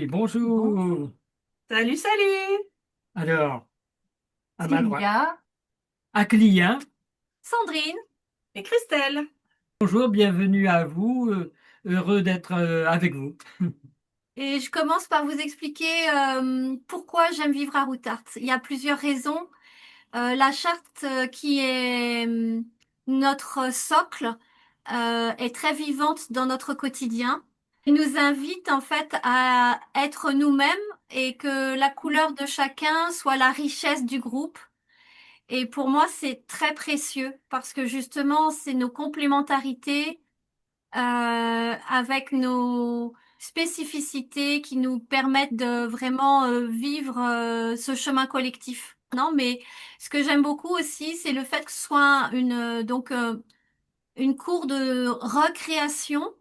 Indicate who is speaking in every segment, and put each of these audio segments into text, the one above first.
Speaker 1: Oui, bonjour.
Speaker 2: Salut, salut!
Speaker 1: Alors, à ma droite,
Speaker 2: Sylvia,
Speaker 1: Aclien,
Speaker 2: Sandrine et Christelle.
Speaker 1: bonjour, bienvenue à vous. Heureux d'être avec vous.
Speaker 2: Et je commence par vous expliquer pourquoi j'aime vivre à Routart. Il y a plusieurs raisons. La charte qui est notre socle est très vivante dans notre quotidien. Elle nous invite en fait à être nous-mêmes et que la couleur de chacun soit la richesse du groupe. Et pour moi, c'est très précieux parce que justement, c'est nos complémentarités avec nos spécificités qui nous permettent de vraiment vivre ce chemin collectif. Non, mais ce que j'aime beaucoup aussi, c'est le fait que ce soit une cour de recréation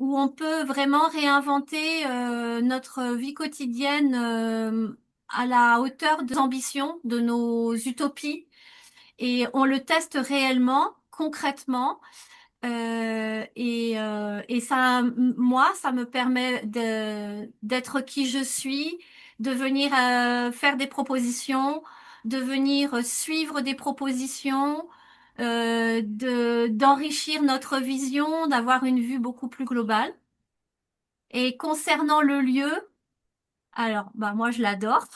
Speaker 2: où on peut vraiment réinventer notre vie quotidienne à la hauteur de nos ambitions, de nos utopies, et on le teste réellement, concrètement. Et ça, moi, ça me permet d'être qui je suis, de venir faire des propositions, de venir suivre des propositions, d'enrichir notre vision, d'avoir une vue beaucoup plus globale. Et concernant le lieu, alors, bah, moi, je l'adore.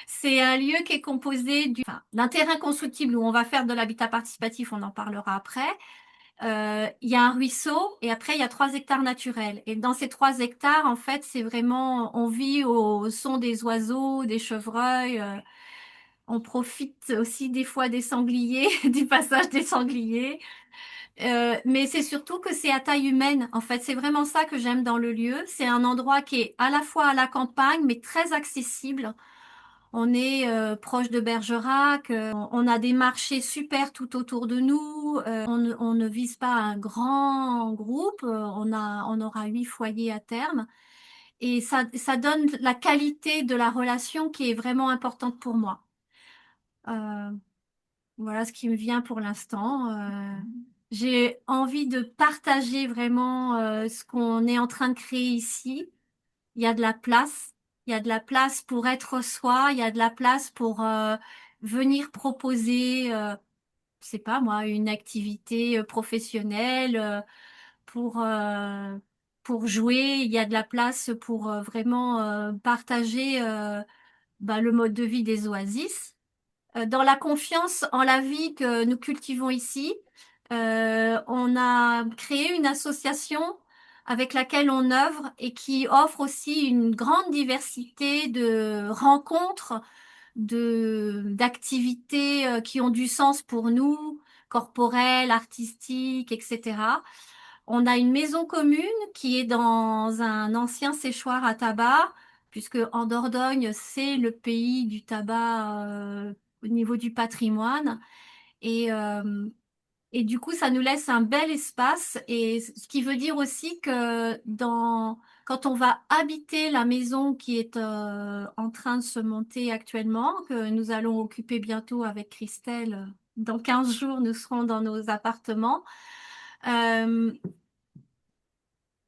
Speaker 2: C'est un lieu qui est composé d'un terrain constructible où on va faire de l'habitat participatif, on en parlera après. Il y a un ruisseau et après il y a 3 hectares naturels. Et dans ces 3 hectares, en fait, c'est vraiment, on vit au son des oiseaux, des chevreuils. On profite aussi des fois des sangliers, du passage des sangliers. Mais c'est surtout que c'est à taille humaine. En fait, c'est vraiment ça que j'aime dans le lieu. C'est un endroit qui est à la fois à la campagne, mais très accessible. On est proche de Bergerac, on a des marchés super tout autour de nous, on ne vise pas un grand groupe, on aura 8 foyers à terme. Et ça donne la qualité de la relation qui est vraiment importante pour moi. Euh, voilà ce qui me vient pour l'instant. J'ai envie de partager vraiment ce qu'on est en train de créer ici. Il y a de la place. Il y a de la place pour être soi. Il y a de la place pour venir proposer, je sais pas moi, une activité professionnelle, pour jouer. Il y a de la place pour vraiment partager bah, le mode de vie des oasis. Dans la confiance en la vie que nous cultivons ici, on a créé une association avec laquelle on œuvre et qui offre aussi une grande diversité de rencontres, d'activités qui ont du sens pour nous, corporelles, artistiques, etc. On a une maison commune qui est dans un ancien séchoir à tabac, puisque en Dordogne, c'est le pays du tabac au niveau du patrimoine. Et, euh, et du coup, ça nous laisse un bel espace. Et ce qui veut dire aussi que quand on va habiter la maison qui est en train de se monter actuellement, que nous allons occuper bientôt avec Christelle, dans 15 jours, nous serons dans nos appartements. Euh,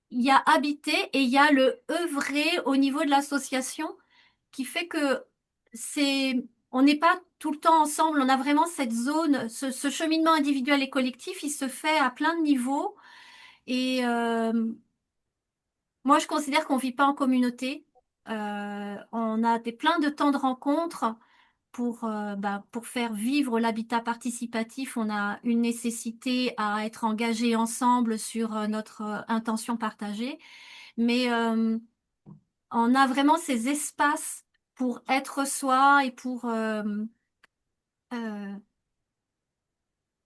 Speaker 2: il y a habiter et il y a le œuvrer au niveau de l'association qui fait que on n'est pas tout le temps ensemble, on a vraiment cette zone, ce cheminement individuel et collectif, il se fait à plein de niveaux. Et moi, je considère qu'on vit pas en communauté. On a plein de temps de rencontre pour faire vivre l'habitat participatif. On a une nécessité à être engagés ensemble sur notre intention partagée. Mais on a vraiment ces espaces pour être soi et pour euh,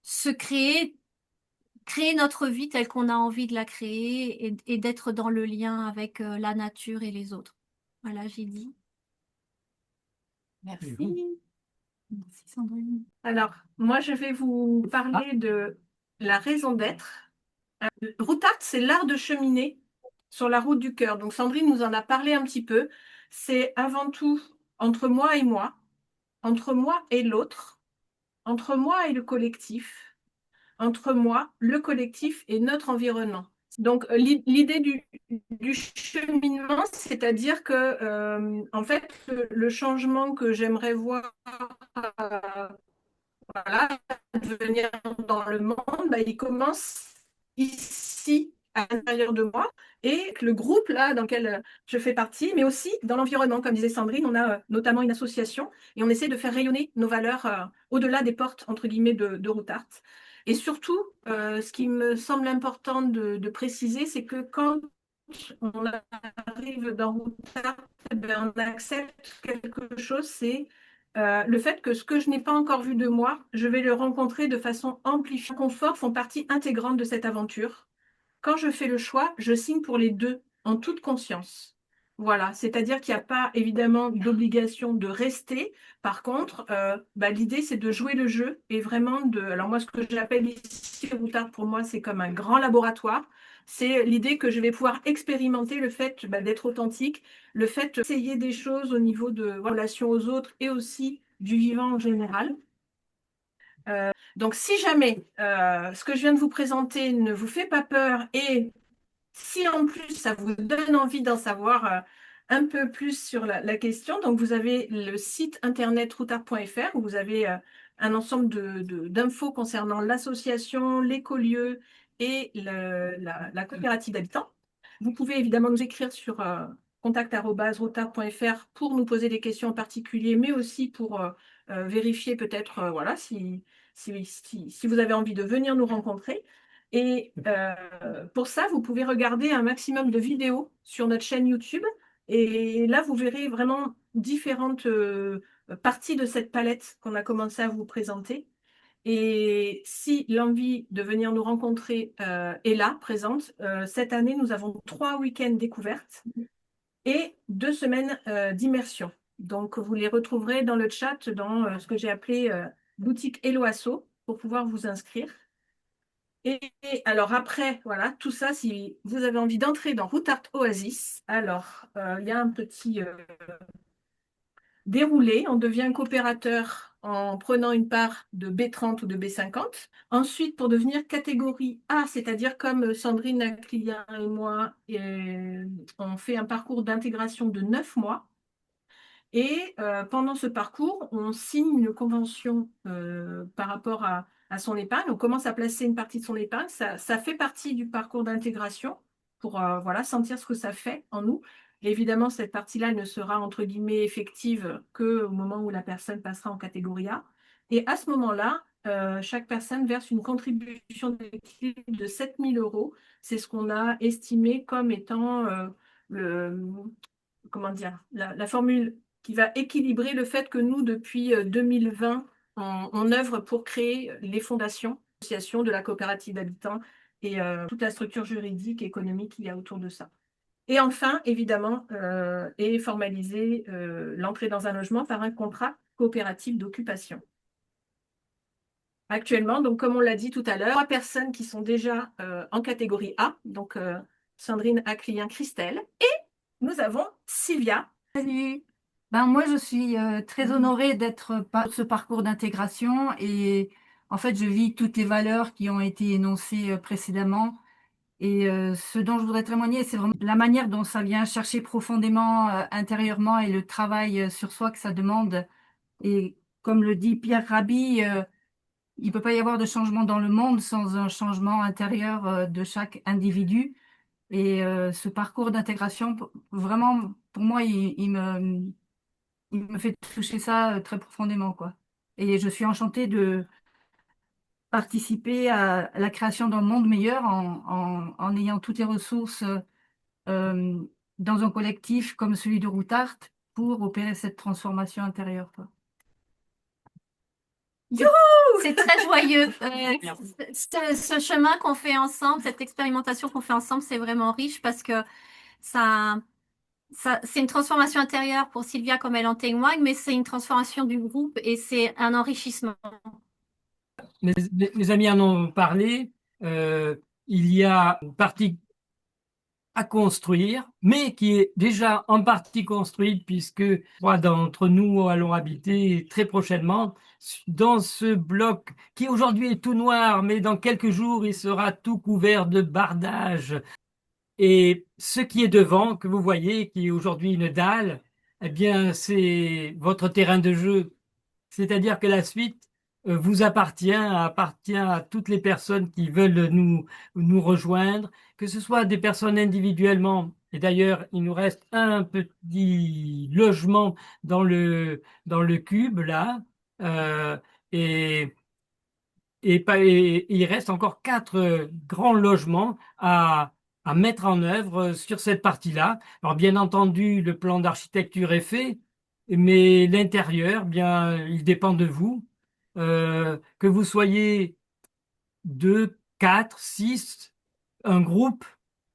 Speaker 2: se créer notre vie telle qu'on a envie de la créer et d'être dans le lien avec la nature et les autres. Voilà, j'ai dit.
Speaker 1: Mhm.
Speaker 2: Merci. Merci Sandrine. Alors, moi, je vais vous
Speaker 1: Ah,
Speaker 2: parler de la raison d'être. Routard, c'est l'art de cheminer sur la route du cœur. Donc, Sandrine nous en a parlé un petit peu. C'est avant tout entre moi et moi, entre moi et l'autre, entre moi et le collectif, entre moi, le collectif et notre environnement.
Speaker 3: Donc, l'idée du cheminement, c'est-à-dire que, en fait, le changement que j'aimerais voir, euh, voilà, devenir dans le monde, bah, il commence ici, à l'intérieur de moi, et le groupe là dans lequel je fais partie, mais aussi dans l'environnement. Comme disait Sandrine, on a notamment une association et on essaie de faire rayonner nos valeurs au-delà des portes, entre guillemets, de Routart. Et surtout, ce qui me semble important de préciser, c'est que quand on arrive dans Routart, eh ben, on accepte quelque chose, c'est le fait que ce que je n'ai pas encore vu de moi, je vais le rencontrer de façon amplifiée. Confort font partie intégrante de cette aventure. Quand je fais le choix, je signe pour les deux en toute conscience. Voilà, c'est-à-dire qu'il n'y a pas évidemment d'obligation de rester. Par contre, bah, l'idée c'est de jouer le jeu et vraiment de. Alors moi, ce que j'appelle ici Routard pour moi, c'est comme un grand laboratoire. C'est l'idée que je vais pouvoir expérimenter le fait bah, d'être authentique, le fait d'essayer des choses au niveau de relation aux autres et aussi du vivant en général. Donc, si jamais ce que je viens de vous présenter ne vous fait pas peur et si en plus ça vous donne envie d'en savoir un peu plus sur la question, donc vous avez le site internet routard.fr où vous avez un ensemble d'infos concernant l'association, l'écolieu et la coopérative d'habitants. Vous pouvez évidemment nous écrire sur contact@routard.fr pour nous poser des questions en particulier, mais aussi pour vérifier peut-être voilà, si vous avez envie de venir nous rencontrer. Et pour ça, vous pouvez regarder un maximum de vidéos sur notre chaîne YouTube. Et là, vous verrez vraiment différentes parties de cette palette qu'on a commencé à vous présenter. Et si l'envie de venir nous rencontrer est là, présente, cette année, nous avons 3 week-ends découvertes et 2 semaines d'immersion. Donc, vous les retrouverez dans le chat, dans ce que j'ai appelé boutique Eloasso, pour pouvoir vous inscrire. Et alors après, voilà, tout ça, si vous avez envie d'entrer dans Routart Oasis, alors il y a un petit déroulé. On devient coopérateur en prenant une part de B30 ou de B50. Ensuite, pour devenir catégorie A, c'est-à-dire comme Sandrine Aclien et moi, on fait un parcours d'intégration de 9 mois. Et pendant ce parcours, on signe une convention par rapport à son épargne. On commence à placer une partie de son épargne. Ça fait partie du parcours d'intégration pour voilà, sentir ce que ça fait en nous. Et évidemment, cette partie-là ne sera entre guillemets effective qu'au moment où la personne passera en catégorie A. Et à ce moment-là, chaque personne verse une contribution d'équilibre de 7 000 euros. C'est ce qu'on a estimé comme étant le, comment dire, la formule qui va équilibrer le fait que nous, depuis 2020, on œuvre pour créer les fondations, l'association de la coopérative d'habitants et toute la structure juridique et économique qu'il y a autour de ça. Et enfin, évidemment, est formaliser l'entrée dans un logement par un contrat coopératif d'occupation. Actuellement, donc comme on l'a dit tout à l'heure, 3 personnes qui sont déjà en catégorie A, donc Sandrine Aclien, Christelle, et nous avons Sylvia.
Speaker 4: Salut. Ben, moi, je suis très honorée d'être par ce parcours d'intégration et en fait, je vis toutes les valeurs qui ont été énoncées précédemment. Et ce dont je voudrais témoigner, c'est vraiment la manière dont ça vient chercher profondément intérieurement et le travail sur soi que ça demande. Et comme le dit Pierre Rabhi, il peut pas y avoir de changement dans le monde sans un changement intérieur de chaque individu. Et ce parcours d'intégration, vraiment, pour moi, il me fait toucher ça très profondément, quoi. Et je suis enchantée de participer à la création d'un monde meilleur en ayant toutes les ressources euh, dans un collectif comme celui de Routart pour opérer cette transformation intérieure, quoi.
Speaker 2: C'est très joyeux. Ce chemin qu'on fait ensemble, cette expérimentation qu'on fait ensemble, c'est vraiment riche parce que ça, c'est une transformation intérieure pour Sylvia comme elle en témoigne, mais c'est une transformation du groupe et c'est un enrichissement.
Speaker 1: Mes amis en ont parlé. Il y a une partie à construire, mais qui est déjà en partie construite puisque trois d'entre nous allons habiter très prochainement dans ce bloc qui aujourd'hui est tout noir, mais dans quelques jours il sera tout couvert de bardages. Et ce qui est devant, que vous voyez, qui est aujourd'hui une dalle, eh bien, c'est votre terrain de jeu. C'est-à-dire que la suite vous appartient à toutes les personnes qui veulent nous rejoindre, que ce soit des personnes individuellement. Et d'ailleurs, il nous reste un petit logement dans le cube, là. Euh, et et il reste encore quatre grands logements à mettre en œuvre sur cette partie-là. Alors, bien entendu, le plan d'architecture est fait, mais l'intérieur, bien, il dépend de vous. Que vous soyez deux, quatre, six, un groupe,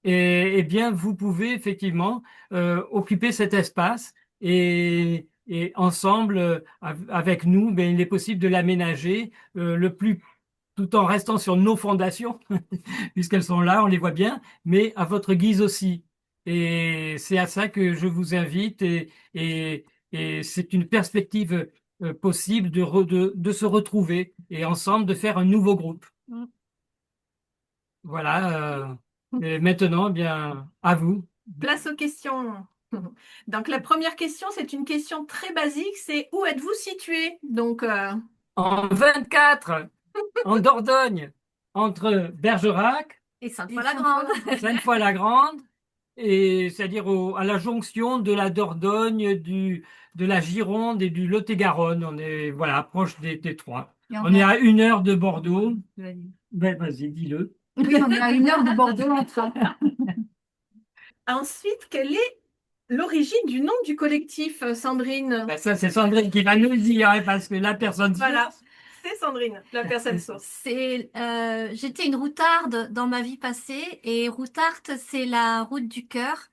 Speaker 1: et bien, vous pouvez effectivement occuper cet espace et ensemble, avec nous, ben, il est possible de l'aménager le plus tout en restant sur nos fondations, puisqu'elles sont là, on les voit bien, mais à votre guise aussi. Et c'est à ça que je vous invite et, et c'est une perspective possible de se retrouver et ensemble de faire un nouveau groupe.
Speaker 2: Mm.
Speaker 1: Voilà. Et maintenant, eh bien, à vous.
Speaker 3: Place aux questions. Donc la première question, c'est une question très basique, c'est où êtes-vous situé? Donc
Speaker 1: En 24, en Dordogne, entre Bergerac,
Speaker 2: Et Sainte-Foy-la-Grande.
Speaker 1: Sainte-Foy-la-Grande, et c'est-à-dire à la jonction de la Dordogne, de la Gironde et du Lot-et-Garonne. On est voilà proche des trois.
Speaker 4: Et
Speaker 1: On est à 1 heure de Bordeaux. Ben, vas-y, dis-le.
Speaker 4: Oui, on est à 1 heure de Bordeaux en train.
Speaker 3: ensuite, quelle est l'origine du nom du collectif, Sandrine?
Speaker 1: Ben, ça, c'est Sandrine qui va nous le dire, hein, parce que la personne.
Speaker 3: Voilà, c'est Sandrine, la personne source.
Speaker 2: J'étais une routarde dans ma vie passée et routarde, c'est la route du cœur.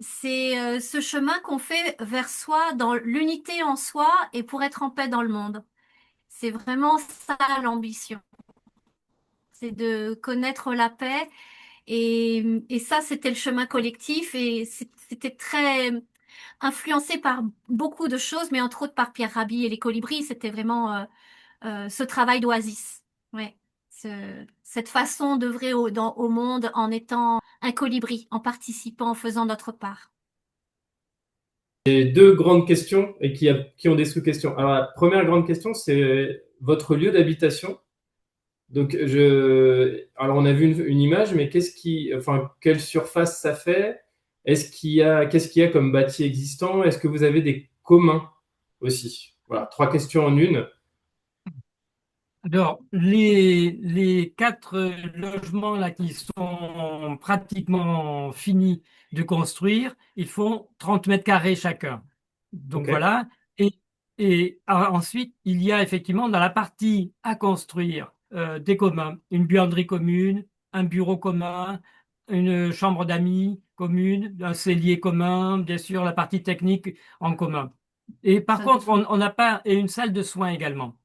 Speaker 2: C'est ce chemin qu'on fait vers soi, dans l'unité en soi et pour être en paix dans le monde. C'est vraiment ça l'ambition. C'est de connaître la paix et ça, c'était le chemin collectif et c'était très influencé par beaucoup de choses, mais entre autres par Pierre Rabhi et les colibris. C'était vraiment ce travail d'oasis. Ouais. Cette façon d'œuvrer au monde en étant un colibri, en participant, en faisant notre part.
Speaker 5: J'ai deux grandes questions et qui ont des sous-questions. Alors, la première grande question, c'est votre lieu d'habitation. Donc, alors on a vu une image, mais enfin, quelle surface ça fait? Qu'est-ce qu'il y a comme bâti existant? Est-ce que vous avez des communs aussi? Voilà, trois questions en une.
Speaker 1: Alors, les quatre logements là qui sont pratiquement finis de construire, ils font 30 mètres carrés chacun. Donc
Speaker 5: Ok.
Speaker 1: voilà. Et, ensuite, il y a effectivement dans la partie à construire des communs, une buanderie commune, un bureau commun, une chambre d'amis commune, un cellier commun, bien sûr, la partie technique en commun. Et par
Speaker 4: Salle de
Speaker 1: contre,
Speaker 4: soins.
Speaker 1: on n'a pas, et une salle de soins également.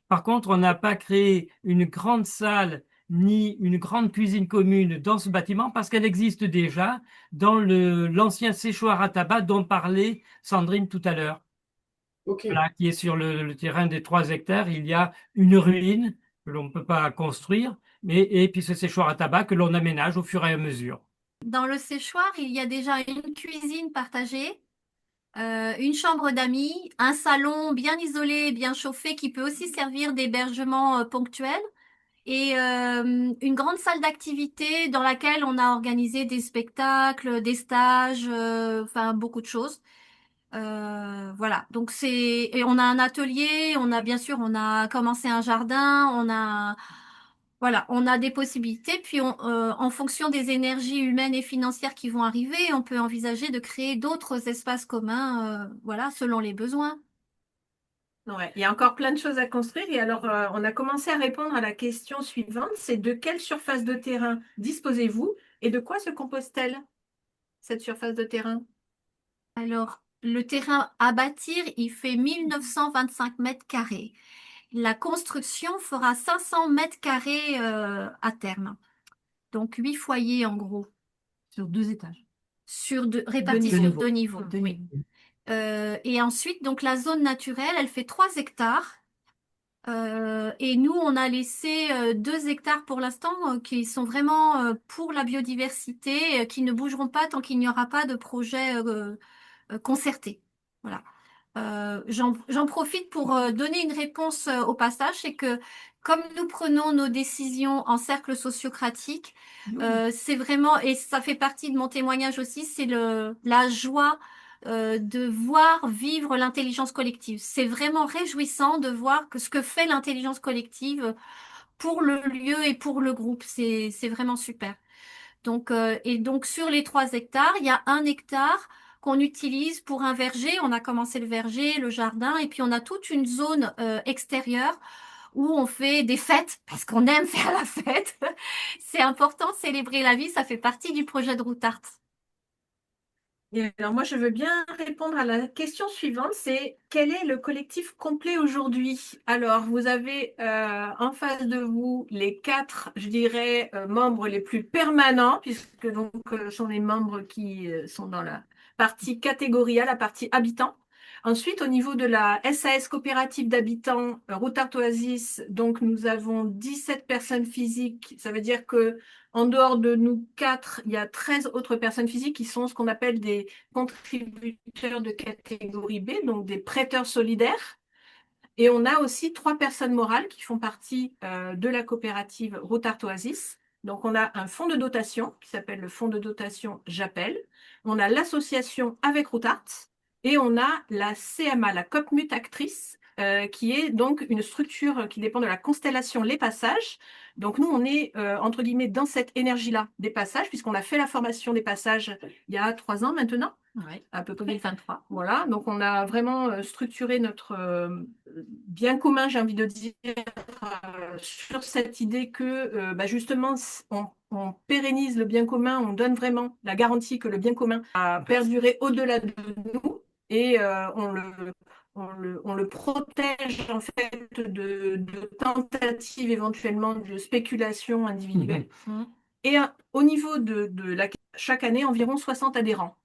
Speaker 1: Par contre, on n'a pas créé une grande salle ni une grande cuisine commune dans ce bâtiment parce qu'elle existe déjà dans l'ancien séchoir à tabac dont parlait Sandrine tout à l'heure.
Speaker 5: Ok.
Speaker 1: Voilà, qui est sur le terrain des 3 hectares. Il y a une ruine que l'on ne peut pas construire, et puis ce séchoir à tabac que l'on aménage au fur et à mesure.
Speaker 2: Dans le séchoir, il y a déjà une cuisine partagée, une chambre d'amis, un salon bien isolé, bien chauffé qui peut aussi servir d'hébergement ponctuel et une grande salle d'activité dans laquelle on a organisé des spectacles, des stages, enfin beaucoup de choses. Voilà, donc et on a un atelier, on a bien sûr, on a commencé un jardin, voilà, on a des possibilités. Puis en fonction des énergies humaines et financières qui vont arriver, on peut envisager de créer d'autres espaces communs, voilà, selon les besoins.
Speaker 3: Ouais, il y a encore plein de choses à construire. Et alors, on a commencé à répondre à la question suivante, c'est de quelle surface de terrain disposez-vous et de quoi se compose-t-elle, cette surface de terrain?
Speaker 2: Alors, le terrain à bâtir, il fait 1925 mètres carrés. La construction fera 500 mètres carrés à terme. Donc 8 foyers en gros.
Speaker 4: Sur 2 étages.
Speaker 2: répartis
Speaker 3: Deux
Speaker 2: sur
Speaker 3: niveaux.
Speaker 2: 2 niveaux.
Speaker 4: De
Speaker 2: Oui.
Speaker 4: niveau.
Speaker 2: Et ensuite, donc la zone naturelle, elle fait 3 hectares. Et nous, on a laissé 2 hectares pour l'instant qui sont vraiment pour la biodiversité, qui ne bougeront pas tant qu'il n'y aura pas de projet concerté. Voilà. J'en profite pour donner une réponse au passage, c'est que comme nous prenons nos décisions en cercle sociocratique, c'est vraiment, et ça fait partie de mon témoignage aussi, c'est la joie de voir vivre l'intelligence collective. C'est vraiment réjouissant de voir que ce que fait l'intelligence collective pour le lieu et pour le groupe, c'est vraiment super. Donc, et donc sur les 3 hectares, il y a 1 hectare qu'on utilise pour un verger. On a commencé le verger, le jardin, et puis on a toute une zone extérieure où on fait des fêtes, parce qu'on aime faire la fête. C'est important de célébrer la vie, ça fait partie du projet de Routart.
Speaker 3: Et alors moi, je veux bien répondre à la question suivante, c'est quel est le collectif complet aujourd'hui? Alors, vous avez en face de vous les 4, je dirais, membres les plus permanents, puisque donc sont les membres qui sont dans la partie catégorie A, la partie habitants. Ensuite, au niveau de la SAS coopérative d'habitants, Routart Oasis, donc nous avons 17 personnes physiques. Ça veut dire que en dehors de nous 4, il y a 13 autres personnes physiques qui sont ce qu'on appelle des contributeurs de catégorie B, donc des prêteurs solidaires. Et on a aussi 3 personnes morales qui font partie de la coopérative Routart Oasis. Donc on a un fonds de dotation qui s'appelle le fonds de dotation J'appelle. On a l'association avec Routart et on a la CMA, la COPMUT Actrice, qui est donc une structure qui dépend de la constellation Les Passages. Donc nous, on est entre guillemets dans cette énergie-là des passages, puisqu'on a fait la formation des passages il y a 3 ans maintenant,
Speaker 2: Ouais.
Speaker 3: à peu près.
Speaker 2: 2023.
Speaker 3: Voilà, donc on a vraiment structuré notre bien commun, j'ai envie de dire, sur cette idée que justement, on pérennise le bien commun, on donne vraiment la garantie que le bien commun a perduré au-delà de nous et on le protège en fait de tentatives éventuellement de spéculation individuelle.
Speaker 2: Mmh.
Speaker 3: Et au niveau de chaque année, environ 60 adhérents.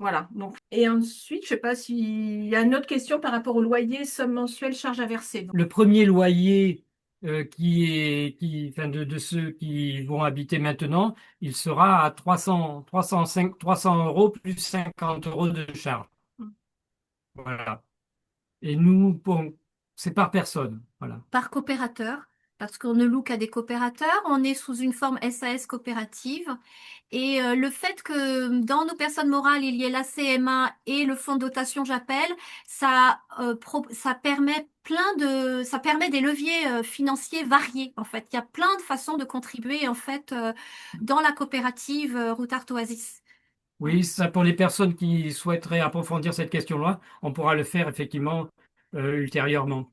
Speaker 3: Voilà. Donc, et ensuite, je ne sais pas s'il y a une autre question par rapport au loyer, somme mensuelle, charge à verser. Donc,
Speaker 1: Le premier loyer de ceux qui vont habiter maintenant, il sera à 300 euros plus 50 euros de charge. Voilà. Et nous, bon, c'est par personne. Voilà.
Speaker 2: Par coopérateur, parce qu'on ne loue qu'à des coopérateurs, on est sous une forme SAS coopérative. Et le fait que dans nos personnes morales, il y ait la CMA et le fonds de dotation J'appelle, ça permet ça permet des leviers financiers variés, en fait. Il y a plein de façons de contribuer, en fait, dans la coopérative Routart Oasis.
Speaker 1: Oui, ça pour les personnes qui souhaiteraient approfondir cette question-là, on pourra le faire effectivement ultérieurement.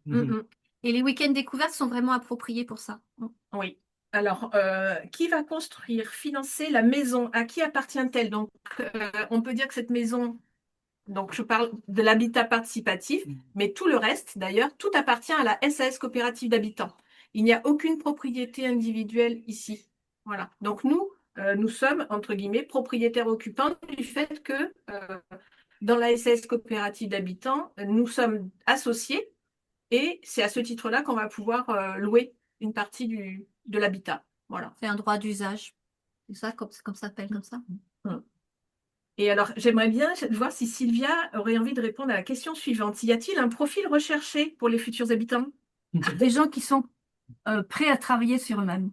Speaker 2: Et les week-ends découvertes sont vraiment appropriés pour ça.
Speaker 3: oui. Alors, qui va construire, financer la maison? À qui appartient-elle? Donc, on peut dire que cette maison, donc je parle de l'habitat participatif, mais tout le reste, d'ailleurs, tout appartient à la SAS coopérative d'habitants. Il n'y a aucune propriété individuelle ici. Voilà. Donc, nous sommes, entre guillemets, propriétaires occupants du fait que dans la SAS coopérative d'habitants, nous sommes associés et c'est à ce titre-là qu'on va pouvoir louer une partie de l'habitat. Voilà.
Speaker 2: C'est un droit d'usage. C'est ça, comme ça s'appelle comme ça.
Speaker 3: Et alors, j'aimerais bien voir si Sylvia aurait envie de répondre à la question suivante. Y a-t-il un profil recherché pour les futurs habitants?
Speaker 4: Des gens qui sont prêts à travailler sur eux-mêmes.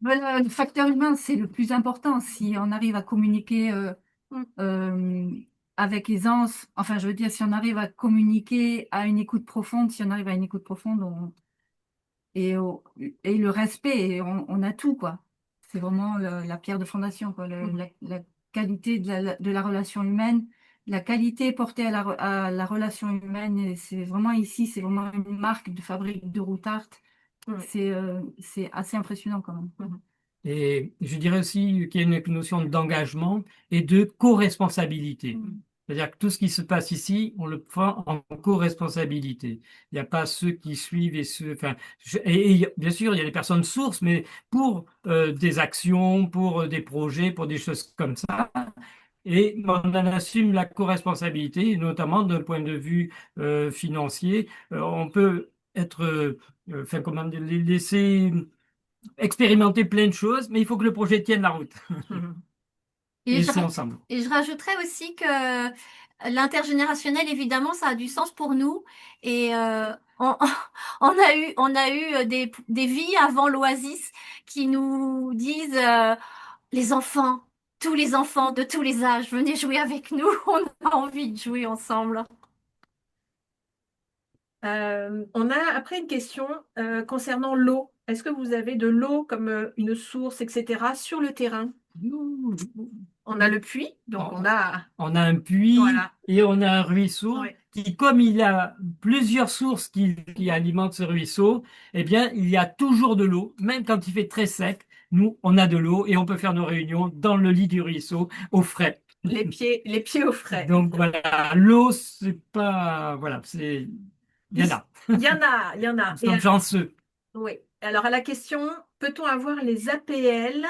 Speaker 4: Voilà, le facteur humain, c'est le plus important. Si on arrive à communiquer avec aisance, enfin, je veux dire, si on arrive à communiquer à une écoute profonde, si on arrive à une écoute profonde, et le respect, on a tout, quoi. C'est vraiment la pierre de fondation, quoi. La qualité de la relation humaine, la qualité portée à la relation humaine, et c'est vraiment ici, c'est vraiment une marque de fabrique de Routart. C'est assez impressionnant quand même.
Speaker 1: Et je dirais aussi qu'il y a une notion d'engagement et de co-responsabilité. C'est-à-dire que tout ce qui se passe ici, on le fait en co-responsabilité. Il n'y a pas ceux qui suivent et ceux. Enfin, bien sûr, il y a des personnes sources, mais pour des actions, pour des projets, pour des choses comme ça. Et on en assume la co-responsabilité, notamment d'un point de vue financier. On peut être, enfin, comment dire, laisser expérimenter plein de choses, mais il faut que le projet tienne la route.
Speaker 2: Et
Speaker 1: Et
Speaker 2: je,
Speaker 1: c'est ensemble.
Speaker 2: et je rajouterais aussi que l'intergénérationnel, évidemment, ça a du sens pour nous. Et on a eu des vies avant l'Oasis qui nous disent les enfants, tous les enfants de tous les âges, venez jouer avec nous. On a envie de jouer ensemble.
Speaker 3: On a après une question concernant l'eau. Est-ce que vous avez de l'eau comme une source, etc., sur le terrain? On a le puits, donc on a.
Speaker 1: On a un puits
Speaker 3: Voilà.
Speaker 1: et on a un ruisseau
Speaker 3: Ouais.
Speaker 1: qui, comme il a plusieurs sources qui alimentent ce ruisseau, eh bien, il y a toujours de l'eau, même quand il fait très sec. Nous, on a de l'eau et on peut faire nos réunions dans le lit du ruisseau, au frais.
Speaker 3: Les pieds au frais.
Speaker 1: Donc voilà, l'eau, c'est pas, voilà, c'est, il y en a.
Speaker 3: Il y en a, il y en a.
Speaker 1: Nous sommes chanceux.
Speaker 3: Oui. Alors, à la question, peut-on avoir les APL?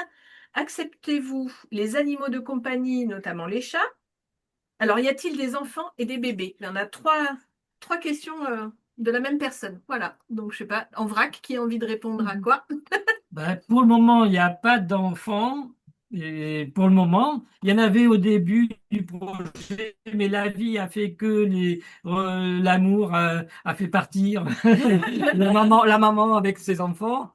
Speaker 3: Acceptez-vous les animaux de compagnie, notamment les chats? Alors, y a-t-il des enfants et des bébés? Il y en a trois questions de la même personne. Voilà. Donc, je sais pas, en vrac, qui a envie de répondre à quoi?
Speaker 1: Ben, pour le moment, il n'y a pas d'enfants. Et pour le moment, il y en avait au début du projet, mais la vie a fait que l'amour a fait partir la maman avec ses enfants.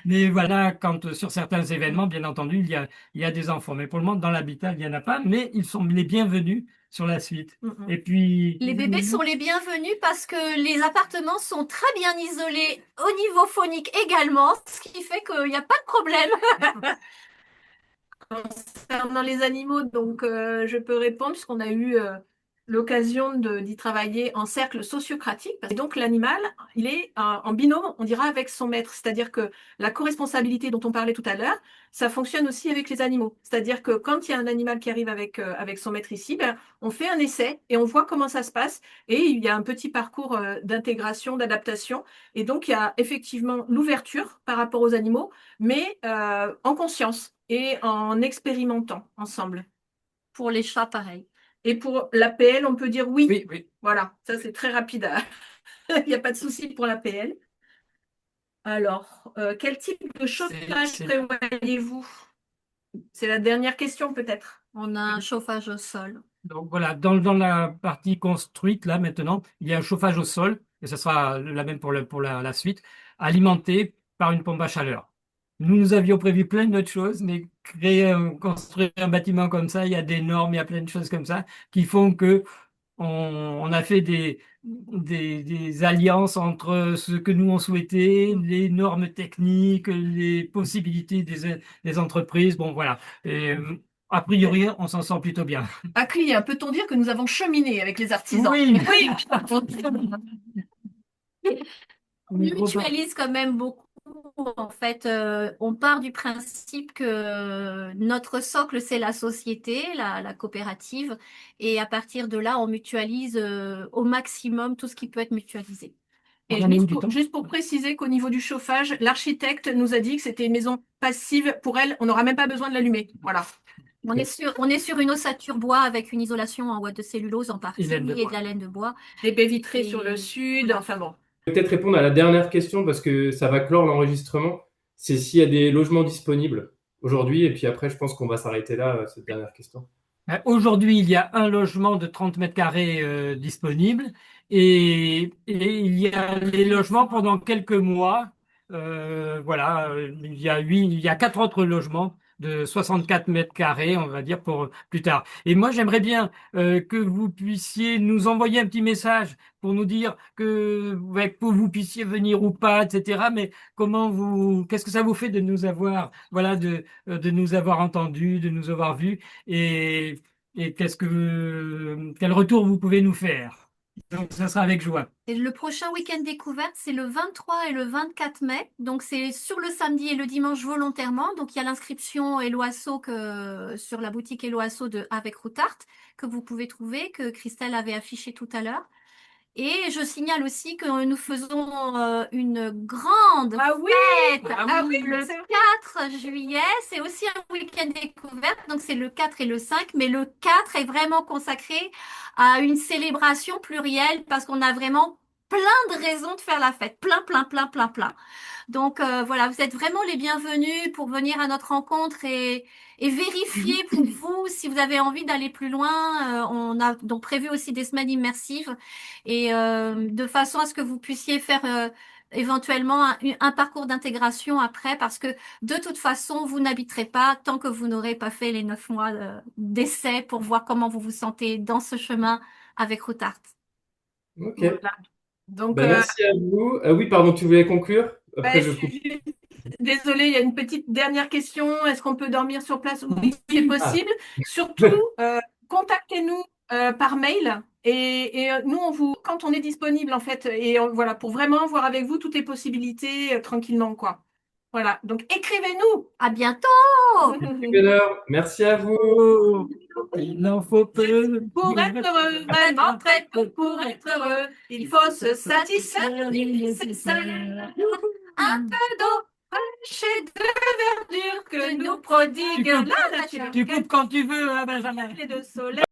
Speaker 1: Mais voilà, quand sur certains événements, bien entendu, il y a des enfants. Mais pour le moment, dans l'habitat, il n'y en a pas, mais ils sont les bienvenus sur la suite. Et puis,
Speaker 2: Les bébés sont les bienvenus parce que les appartements sont très bien isolés au niveau phonique également, ce qui fait qu'il n'y a pas de problème.
Speaker 3: Concernant les animaux, donc je peux répondre puisqu'on a eu l'occasion d'y travailler en cercle sociocratique. Et donc l'animal, il est en binôme, on dira, avec son maître. C'est-à-dire que la co-responsabilité dont on parlait tout à l'heure, ça fonctionne aussi avec les animaux. C'est-à-dire que quand il y a un animal qui arrive avec son maître ici, ben, on fait un essai et on voit comment ça se passe. Et il y a un petit parcours d'intégration, d'adaptation. Et donc il y a effectivement l'ouverture par rapport aux animaux, mais en conscience et en expérimentant ensemble.
Speaker 2: Pour les chats, pareil.
Speaker 3: Et pour l'APL, on peut dire oui.
Speaker 1: oui, oui.
Speaker 3: Voilà, ça c'est très rapide. Il n'y a pas de souci pour l'APL. Alors, quel type de chauffage prévoyez-vous? C'est la dernière question peut-être.
Speaker 2: On a un chauffage au sol.
Speaker 1: Donc voilà, dans la partie construite, là maintenant, il y a un chauffage au sol, et ce sera la même pour la suite, alimenté par une pompe à chaleur. Nous avions prévu plein d'autres choses, mais construire un bâtiment comme ça, il y a des normes, il y a plein de choses comme ça qui font que on a fait des alliances entre ce que nous on souhaitait, les normes techniques, les possibilités des entreprises. Bon, voilà. Et, a priori, on s'en sort plutôt bien.
Speaker 3: À client, peut-on dire que nous avons cheminé avec les artisans?
Speaker 1: Oui.
Speaker 3: Oui.
Speaker 2: On mutualise quand même beaucoup. En fait, on part du principe que notre socle, c'est la société, la coopérative, et à partir de là, on mutualise au maximum tout ce qui peut être mutualisé.
Speaker 3: Et juste pour préciser qu'au niveau du chauffage, l'architecte nous a dit que c'était une maison passive. Pour elle, on n'aura même pas besoin de l'allumer. Voilà.
Speaker 2: On est sur une ossature bois avec une isolation en ouate de cellulose en partie et de la laine de bois.
Speaker 3: Des baies vitrées sur le sud, enfin bon.
Speaker 5: Je vais peut-être répondre à la dernière question parce que ça va clore l'enregistrement. C'est s'il y a des logements disponibles aujourd'hui. Et puis après, je pense qu'on va s'arrêter là, cette dernière question.
Speaker 1: Aujourd'hui, il y a un logement de 30 mètres carrés disponible et il y a les logements pendant quelques mois. Voilà, il y a quatre autres logements de 64 mètres carrés, on va dire, pour plus tard. Et moi, j'aimerais bien que vous puissiez nous envoyer un petit message pour nous dire que vous puissiez venir ou pas, etc. Mais qu'est-ce que ça vous fait de nous avoir, voilà, de nous avoir entendus, de nous avoir vus? Et quel retour vous pouvez nous faire? Donc, ça sera avec joie.
Speaker 2: Et le prochain week-end découverte, c'est le 23 et le 24 mai. Donc, c'est sur le samedi et le dimanche volontairement. Donc, il y a l'inscription Hello Asso sur la boutique Hello Asso de Avec Routart que vous pouvez trouver, que Christelle avait affiché tout à l'heure. Et je signale aussi que nous faisons une grande
Speaker 3: Ah oui,
Speaker 2: fête
Speaker 3: ah oui,
Speaker 2: le
Speaker 3: c'est vrai.
Speaker 2: 4 juillet. C'est aussi un week-end découverte, donc c'est le 4 et le 5. Mais le 4 est vraiment consacré à une célébration plurielle parce qu'on a vraiment plein de raisons de faire la fête. Plein, plein, plein, plein, plein. Donc voilà, vous êtes vraiment les bienvenus pour venir à notre rencontre et vérifier pour vous si vous avez envie d'aller plus loin. On a donc prévu aussi des semaines immersives et de façon à ce que vous puissiez faire éventuellement un parcours d'intégration après, parce que de toute façon, vous n'habiterez pas tant que vous n'aurez pas fait les 9 mois d'essai pour voir comment vous vous sentez dans ce chemin avec Routart.
Speaker 5: Ok.
Speaker 3: Voilà. Donc,
Speaker 5: Ben, merci à vous. Ah oui, pardon, tu voulais conclure? Après, je
Speaker 3: je
Speaker 5: coupe.
Speaker 3: suis désolée, il y a une petite dernière question. Est-ce qu'on peut dormir sur place? Oui, c'est
Speaker 5: Ah.
Speaker 3: possible. Surtout, contactez-nous par mail et nous, quand on est disponible, en fait, et voilà, pour vraiment voir avec vous toutes les possibilités tranquillement, quoi. Voilà. Donc, écrivez-nous.
Speaker 2: À bientôt!
Speaker 5: Bonheur. Merci à vous.
Speaker 1: Oh, il en faut peu.
Speaker 3: Pour être heureux, vraiment très peu pour être heureux, il faut se satisfaire du nécessaire. Un peu d'eau fraîche et de verdure que nous prodigue la nature.
Speaker 1: Tu coupes quand tu veux, hein, Benjamin.
Speaker 3: Et de soleil.